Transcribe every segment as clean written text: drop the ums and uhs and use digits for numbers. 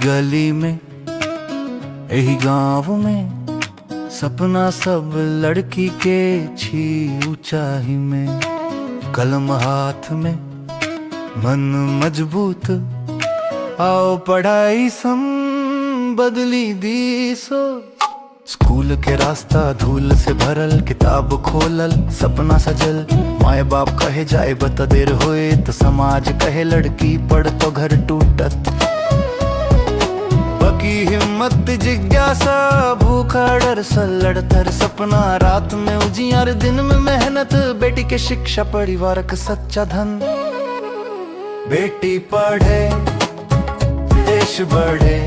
गली में यही गांव में सपना सब लड़की के छी ऊंचाई में। कलम हाथ में मन मजबूत, आओ पढ़ाई सम बदली दी सो। स्कूल के रास्ता धूल से भरल, किताब खोलल सपना सजल। माए बाप कहे जाए बता देर होए, तो समाज कहे लड़की पढ़ तो घर टूटत। बकी हिम्मत जिज्ञासा भूखा डर सलड़थर सपना, रात में उजियार दिन में मेहनत। बेटी के शिक्षा परिवार का सच्चा धन। बेटी पढ़े देश बढ़े,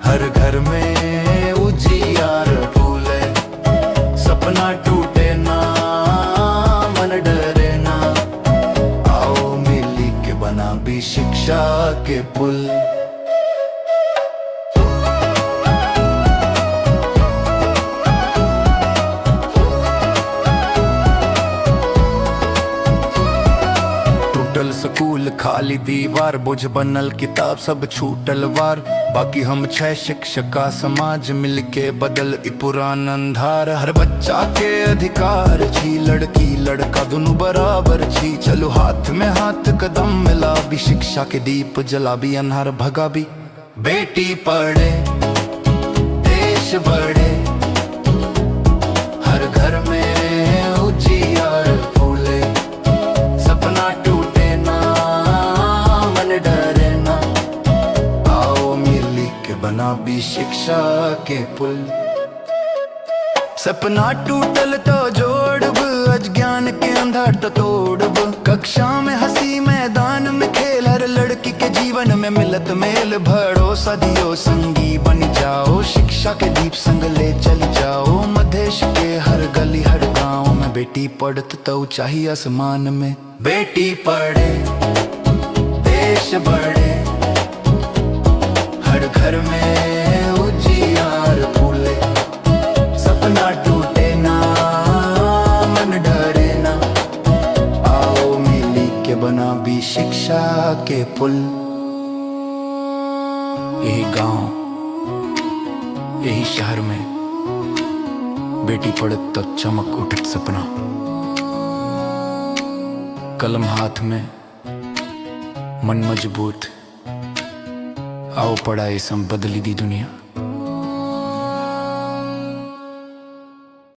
हर घर में उजियार फूले। सपना टूटे ना मन डरे ना, आओ मिली के बना भी शिक्षा के पुल। स्कूल खाली दीवार, बोझ बनल किताब सब छूटल वार। बाकी हम 6 शिक्षक का समाज मिलके बदल ई पुरान अंधार। हर बच्चा के अधिकार छी, लड़की लड़का दोनों बराबर छी। चलो हाथ में हाथ कदम मिला भी, शिक्षा के दीप जला भी अन्हार भगा भी। बेटी पढ़े देश बढ़े, हर घर में उजियार फूले। सपना टूटे ना मन डरे ना, आओ मिली के बना भी शिक्षा के पुल। सपना टूटल तो जोड़ब, अज्ञान के अंधार तो तोड़ब। कक्षा में हंसी मैदान में खेल, हर लड़की के जीवन में मिलत मेल। भरोसा दियो संगी बन जाओ, शिक्षा के दीप संग ले चल जाओ। मधेश के हर गली हर गांव में बेटी पढ़त तो चाहिए आसमान में। बेटी पढ़े देश बढ़े, हर घर में उजियार फूले। सपना टूटे ना मन डरे ना, आओ मिली के बना भी शिक्षा के पुल। यही गांव यही शहर में बेटी पढ़त तो चमक उठत सपना। कलम हाथ में मन मजबूत, आओ पढ़ाई सम बदली दी दुनिया।